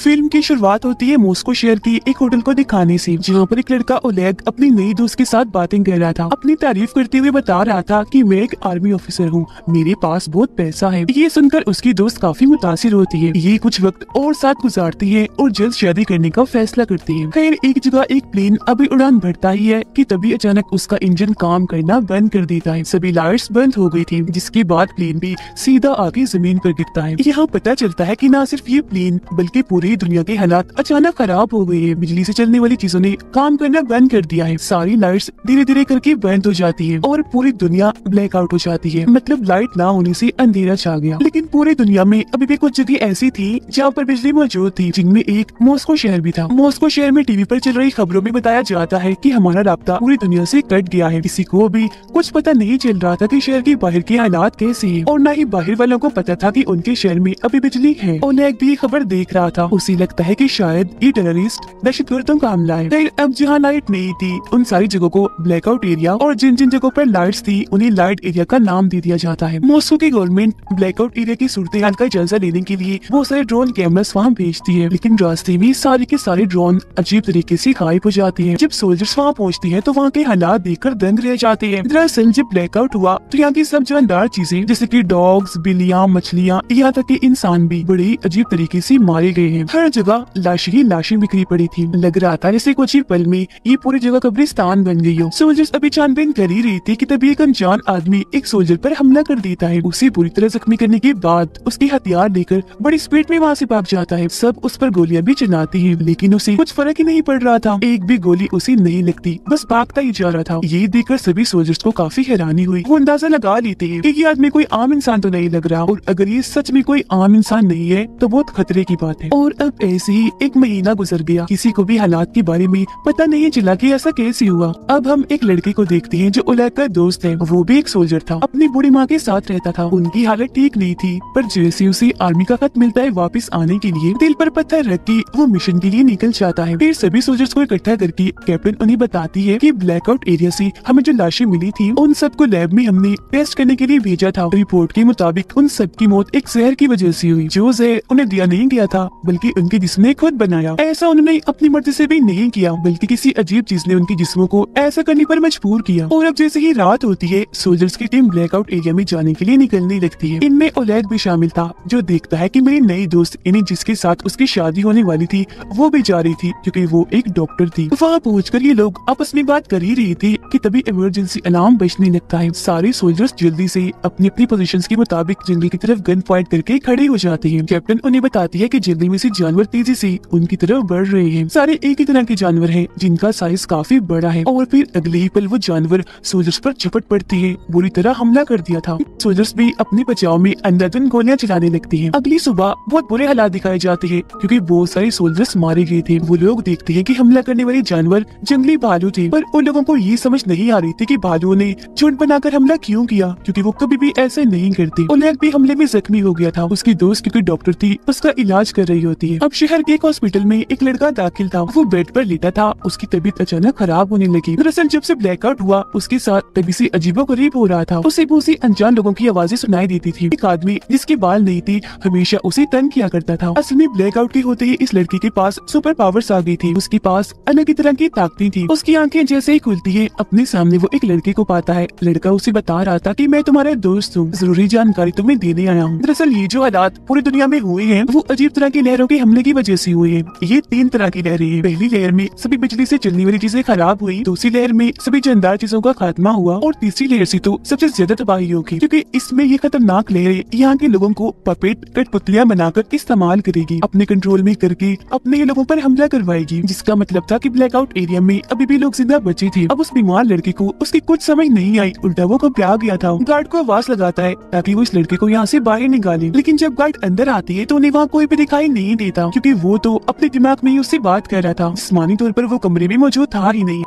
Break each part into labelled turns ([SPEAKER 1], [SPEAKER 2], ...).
[SPEAKER 1] Film की शुरुआत होती है मॉस्को शहर की एक होटल को दिखाने से, जहाँ पर एक लड़का ओलेग अपनी नई दोस्त के साथ बातें कर रहा था। अपनी तारीफ करते हुए बता रहा था कि मैं एक आर्मी ऑफिसर हूँ, मेरे पास बहुत पैसा है। ये सुनकर उसकी दोस्त काफी मुतासिर होती है। ये कुछ वक्त और साथ गुजारती है और जल्द शादी करने का फैसला करती है। खैर एक जगह एक प्लेन अभी उड़ान भरता ही है कि तभी अचानक उसका इंजन काम करना बंद कर देता है। सभी लाइट्स बंद हो गई थी, जिसके बाद प्लेन भी सीधा आके जमीन पर गिरता है। यहाँ पता चलता है कि न सिर्फ ये प्लेन बल्कि पूरी दुनिया के हालात अचानक खराब हो गए हैं। बिजली से चलने वाली चीजों ने काम करना बंद कर दिया है। सारी लाइट्स धीरे धीरे करके बंद हो जाती है और पूरी दुनिया ब्लैकआउट हो जाती है। मतलब लाइट ना होने से अंधेरा छा गया। लेकिन पूरी दुनिया में अभी भी कुछ जगह ऐसी थी जहाँ पर बिजली मौजूद थी, जिनमें एक मॉस्को शहर भी था। मॉस्को शहर में टीवी पर चल रही खबरों में बताया जाता है कि हमारा राब्ता पूरी दुनिया से कट गया है। किसी को भी कुछ पता नहीं चल रहा था कि शहर के बाहर के हालात कैसे हैं, और न ही बाहर वालों को पता था कि उनके शहर में अभी बिजली है। ओलेग भी खबर देख रहा था। उसे लगता है कि शायद ये टेररिस्ट दहशतगर्दों का हमला है। फिर अब जहाँ लाइट नहीं थी उन सारी जगहों को ब्लैकआउट एरिया, और जिन जिन जगहों पर लाइट्स थी उन्हें लाइट एरिया का नाम दे दिया जाता है। मॉस्को की गवर्नमेंट ब्लैकआउट एरिया की सूरत हाल का जायजा लेने के लिए बहुत सारे ड्रोन कैमरास वहाँ भेजती है, लेकिन रास्ते में सारे के सारे ड्रोन अजीब तरीके से गायब हो जाते हैं। जब सोल्जर्स वहाँ पहुँचते हैं तो वहाँ के हालात देखकर दंग रह जाते हैं। दरअसल जब ब्लैकआउट हुआ तो यहाँ की सब जानदार चीजें जैसे कि डॉग्स, बिल्लियाँ, मछलियाँ, यहाँ तक कि इंसान भी बड़े अजीब तरीके से मारे गए हैं। हर जगह लाशें ही लाशें बिखरी पड़ी थी। लग रहा था जैसे कुछ ही पल में ये पूरी जगह कब्रिस्तान बन गई हो। सोल्जर्स अभी छानबीन कर ही रही थी कि तभी एक अनजान आदमी एक सोल्जर पर हमला कर देता है। उसे पूरी तरह जख्मी करने के बाद उसके हथियार लेकर बड़ी स्पीड में वहाँ से भाग जाता है। सब उस पर गोलियां भी चलाती हैं, लेकिन उसे कुछ फर्क ही नहीं पड़ रहा था। एक भी गोली उसे नहीं लगती, बस भागता ही जा रहा था। ये देखकर सभी सोल्जर्स को काफी हैरानी हुई। वो अंदाजा लगा लेते हैं कि ये आदमी कोई आम इंसान तो नहीं लग रहा, और अगर ये सच में कोई आम इंसान नहीं है तो बहुत खतरे की बात है। और अब ऐसे ही एक महीना गुजर गया। किसी को भी हालात के बारे में पता नहीं चला कि ऐसा कैसे हुआ। अब हम एक लड़के को देखते हैं जो ओलेग का दोस्त है। वो भी एक सोल्जर था, अपनी बूढ़ी माँ के साथ रहता था। उनकी हालत ठीक नहीं थी, पर जैसे उसे आर्मी का खत मिलता है वापस आने के लिए, दिल पर पत्थर रख के वो मिशन के लिए निकल जाता है। फिर सभी सोल्जर्स को इकट्ठा करके कैप्टन उन्हें बताती है कि ब्लैकआउट एरिया से हमें जो लाशें मिली थी उन सबको लैब में हमने टेस्ट करने के लिए भेजा था। रिपोर्ट के मुताबिक उन सब की मौत एक जहर की वजह से हुई, जो जहर उन्हें दिया नहीं गया था बल्कि उनके जिस्म ने खुद बनाया। ऐसा उन्होंने अपनी मर्जी से भी नहीं किया, बल्कि किसी अजीब चीज ने उनके जिस्मों को ऐसा करने पर मजबूर किया। और अब जैसे ही रात होती है सोल्जर्स की टीम ब्लैकआउट एरिया में जाने के लिए निकलने लगती है। इनमें ओलेग भी शामिल था, जो देखता है कि मेरी नई दोस्त यानी जिसके साथ उसकी शादी होने वाली थी वो भी जा रही थी, क्योंकि वो एक डॉक्टर थी। वहाँ पहुंचकर ये लोग आपस में बात कर ही रही थी कि तभी इमरजेंसी अलार्म बजने लगता है। सारे सोल्जर्स जल्दी से अपनी अपनी पोजीशंस के मुताबिक जंगल की तरफ गन पॉइंट करके खड़े हो जाते हैं। कैप्टन उन्हें बताती है कि जल्दी में से जानवर तेजी से उनकी तरफ बढ़ रहे हैं। सारे एक ही तरह के जानवर हैं, जिनका साइज काफी बड़ा है। और फिर अगले ही पल वो जानवर सोल्जर्स पर झपट पड़ती है। बुरी तरह हमला कर दिया था। सोल्जर्स भी अपने बचाव में अंधाधुंध गोलियां चलाने लगती हैं। अगली सुबह बहुत बुरे हालात दिखाए जाते हैं, क्योंकि बहुत सारे सोल्जर्स मारे गए थे। वो लोग देखते हैं कि हमला करने वाले जानवर जंगली भालू थे, पर उन लोगों को ये समझ नहीं आ रही थी कि भालुओं ने झुंड बनाकर हमला क्यों किया, क्योंकि वो कभी भी ऐसे नहीं करते। ओलेग भी हमले में जख्मी हो गया था। उसकी दोस्त क्योंकि डॉक्टर थी उसका इलाज कर रही होती है। अब शहर के एक हॉस्पिटल में एक लड़का दाखिल था। वो बेड पर लेटा था। उसकी तबीयत अचानक खराब होने लगी। दरअसल जब से ब्लैकआउट हुआ उसके साथ तभी से अजीबोगरीब हो रहा था। उसे बहुत सी अनजान लोगों की आवाजें सुनाई देती थी। एक आदमी जिसके बाल नहीं थे हमेशा उसे तंग किया करता था। असल में ब्लैकआउट के होते ही इस लड़के के पास सुपर पावर्स आ गई थी। उसके पास अलग ही तरह की ताकतें थी। उसकी आंखें जैसे ही खुलती है अपने सामने वो एक लड़के को पाता है। लड़का उसे बता रहा था कि मैं तुम्हारा दोस्त हूँ, जरूरी जानकारी तुम्हें देने आया हूँ। दरअसल ये जो हालात पूरी दुनिया में हुए हैं वो अजीब तरह की लहरों के हमले की वजह से हुए हैं। ये 3 तरह की लहरें हैं। पहली लहर में सभी बिजली से चलने वाली चीजें खराब हुई, दूसरी लहर में सभी जानदार चीजों का खात्मा हुआ, और तीसरी लहर से तो सबसे ज्यादा तबाही होगी, क्योंकि इसमें ये खतरनाक लहरें यहाँ के लोगों को पपेट कठपुतलियां बनाकर इस्तेमाल करेगी, अपने कंट्रोल में करके अपने ही लोगों पर हमला करवाएगी। जिसका मतलब था कि ब्लैकआउट एरिया में अभी भी लोग जिंदा बचे थे। अब उस बीमार लड़के को उसकी कुछ समझ नहीं आई, उल्टा वो घबरा गया था। गार्ड को आवाज लगाता है ताकि वो इस लड़के को यहाँ से बाहर निकाले, लेकिन जब गार्ड अंदर आती है तो उन्हें वहाँ कोई भी दिखाई नहीं देता, क्योंकि वो तो अपने दिमाग में ही उससे बात कर रहा था। जिस्मानी तौर पर वो कमरे में मौजूद था ही नहीं।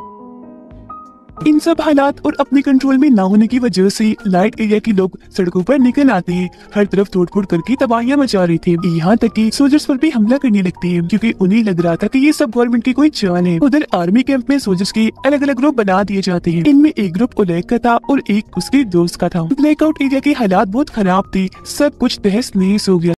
[SPEAKER 1] इन सब हालात और अपने कंट्रोल में ना होने की वजह से लाइट एरिया के लोग सड़कों पर निकल आते हैं। हर तरफ तोड़फोड़ करके तबाहियां मचा रहे थे। यहाँ तक कि सोल्जर्स पर भी हमला करने लगते हैं, क्योंकि उन्हें लग रहा था कि ये सब गवर्नमेंट की कोई चाल है। उधर आर्मी कैंप में सोल्जर्स के अलग अलग ग्रुप बना दिए जाते हैं। इनमें एक ग्रुप ओलेग का था और एक उसके दोस्त का था। ब्लैकआउट एरिया के हालात बहुत खराब थे। सब कुछ तहस नहस हो गया।